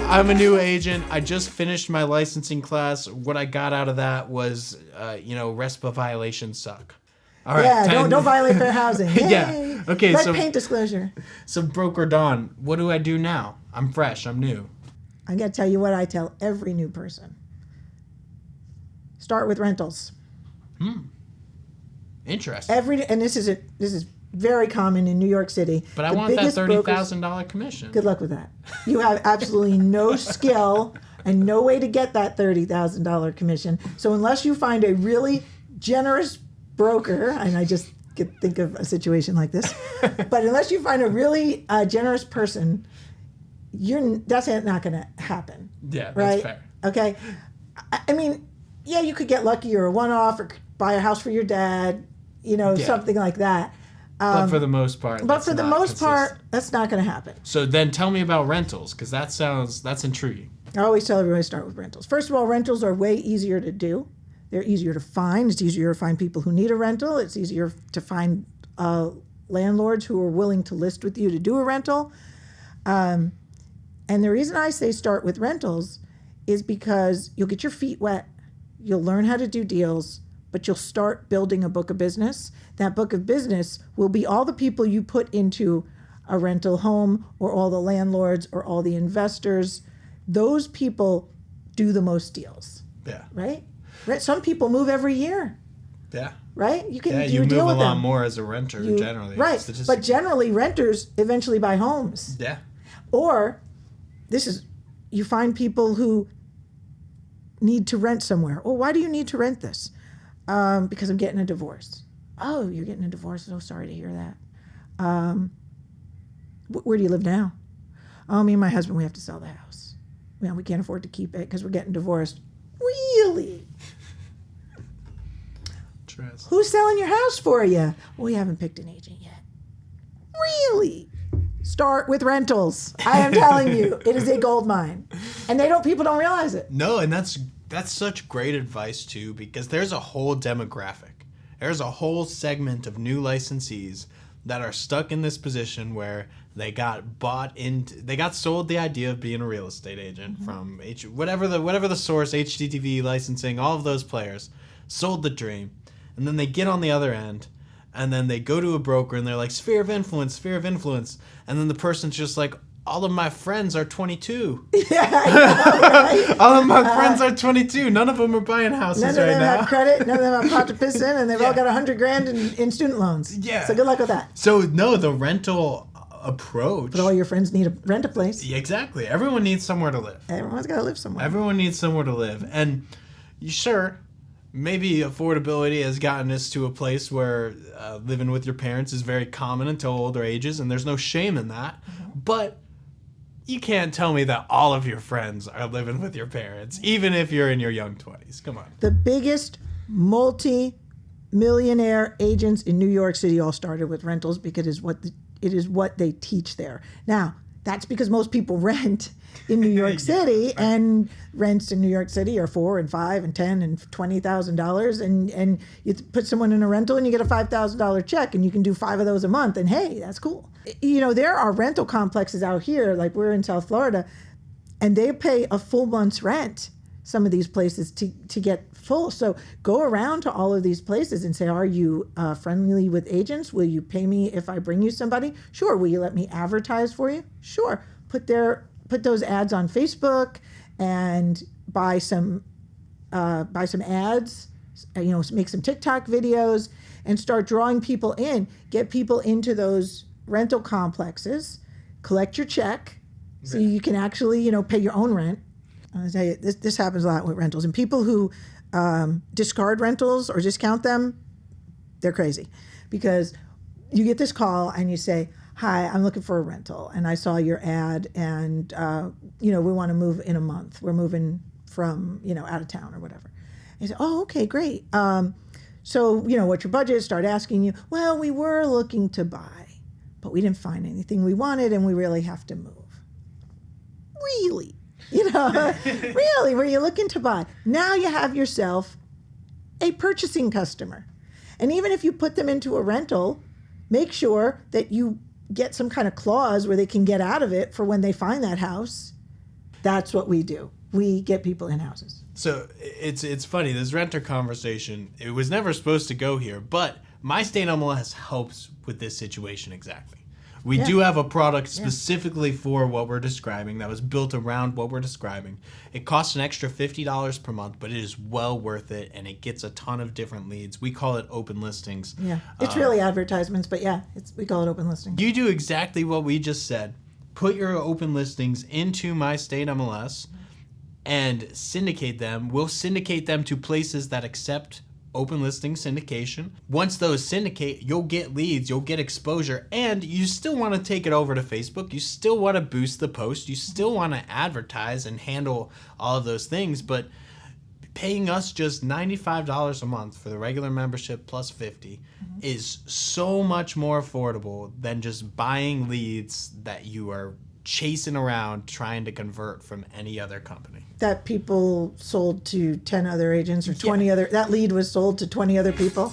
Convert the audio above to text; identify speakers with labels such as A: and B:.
A: I'm a new agent. I just finished my licensing class. What I got out of that was, RESPA violations suck. All right.
B: Yeah, don't violate fair housing. Yay.
A: Yeah. Okay.
B: Like paint disclosure.
A: So Broker Don, what do I do now? I'm fresh. I'm new.
B: I got to tell you what I tell every new person. Start with rentals.
A: Interesting.
B: And this is very common in New York City.
A: But I want that $30,000 commission.
B: Good luck with that. You have absolutely no skill and no way to get that $30,000 commission. So unless you find a really generous broker, and I just could think of a situation like this, but unless you find a really generous person, that's not going to happen.
A: Yeah, that's
B: right?
A: fair.
B: Okay. I mean, yeah, you could get lucky or a one-off or buy a house for your dad, something like that.
A: But for the most part, that's
B: not going to happen.
A: So then tell me about rentals, because that's intriguing.
B: I always tell everybody to start with rentals. First of all, rentals are way easier to do. They're easier to find. It's easier to find people who need a rental. It's easier to find landlords who are willing to list with you to do a rental. And the reason I say start with rentals is because you'll get your feet wet. You'll learn how to do deals, but you'll start building a book of business. That book of business will be all the people you put into a rental home, or all the landlords, or all the investors. Those people do the most deals.
A: Yeah.
B: Right? Some people move every year.
A: Yeah.
B: Right? You can
A: you
B: deal
A: move
B: with
A: a lot
B: them.
A: more as a renter generally.
B: Right. But generally, renters eventually buy homes.
A: Yeah.
B: Or you find people who need to rent somewhere. Oh, why do you need to rent this? Because I'm getting a divorce. Oh, you're getting a divorce? So sorry to hear that. Where do you live now? Oh, me and my husband, we have to sell the house. We can't afford to keep it because we're getting divorced. Really? Who's selling your house for you? Well, we haven't picked an agent yet. Really? Start with rentals. I am telling you, it is a gold mine. And people don't realize it.
A: No, and that's such great advice too, because there's a whole demographic. There's a whole segment of new licensees that are stuck in this position where they got sold the idea of being a real estate agent from whatever the source, HGTV licensing, all of those players sold the dream. And then they get on the other end, and then they go to a broker, and they're like, sphere of influence. And then the person's just like, all of my friends are 22.
B: Yeah, I know, right?
A: All of my friends are 22. None of them are buying houses right now.
B: None of them have credit. None of them have pot to piss in, and they've all got $100,000 in student loans.
A: Yeah.
B: So good luck with that.
A: So no, the rental approach.
B: But all your friends need to rent a place.
A: Yeah, exactly. Everyone needs somewhere to live.
B: Everyone's got to live somewhere.
A: Everyone needs somewhere to live. And sure, maybe affordability has gotten us to a place where living with your parents is very common until older ages, and there's no shame in that. Mm-hmm. But you can't tell me that all of your friends are living with your parents, even if you're in your young 20s. Come on.
B: The biggest multi-millionaire agents in New York City all started with rentals because it is what they teach there. Now, that's because most people rent in New York City, right. And rents in New York City are $4,000 and $5,000 and $10,000 and $20,000, and you put someone in a rental and you get a $5,000 check, and you can do 5 of those a month, and hey, that's cool. There are rental complexes out here, like we're in South Florida, and they pay a full month's rent. Some of these places to get full. So go around to all of these places and say, are you friendly with agents? Will you pay me if I bring you somebody? Sure. Will you let me advertise for you? Sure. Put those ads on Facebook and buy some ads, make some TikTok videos and start drawing people in. Get people into those rental complexes, collect your check so you can actually, pay your own rent. I'll tell you, this happens a lot with rentals. And people who discard rentals or discount them, they're crazy. Because you get this call and you say, hi, I'm looking for a rental. And I saw your ad and, we want to move in a month. We're moving from, out of town or whatever. And you say, oh, okay, great. So, what's your budget? Start asking you, well, we were looking to buy, but we didn't find anything we wanted and we really have to move. Really? Really, were you looking to buy? Now you have yourself a purchasing customer. And even if you put them into a rental, make sure that you get some kind of clause where they can get out of it for when they find that house. That's what we do. We get people in houses.
A: So it's funny, this renter conversation, it was never supposed to go here, but My State MLS helps with this situation exactly. We do have a product specifically for what we're describing that was built around what we're describing. It costs an extra $50 per month, but it is well worth it, and it gets a ton of different leads. We call it open listings.
B: Yeah, it's really advertisements, but yeah, we call it open listing.
A: You do exactly what we just said. Put your open listings into My State MLS and syndicate them. We'll syndicate them to places that accept open listing syndication. Once those syndicate, you'll get leads, you'll get exposure, and you still want to take it over to Facebook. You still want to boost the post. You still want to advertise and handle all of those things, but paying us just $95 a month for the regular membership plus $50 is so much more affordable than just buying leads that you are chasing around trying to convert from any other company.
B: That people sold to 10 other agents or 20 other, that lead was sold to 20 other people.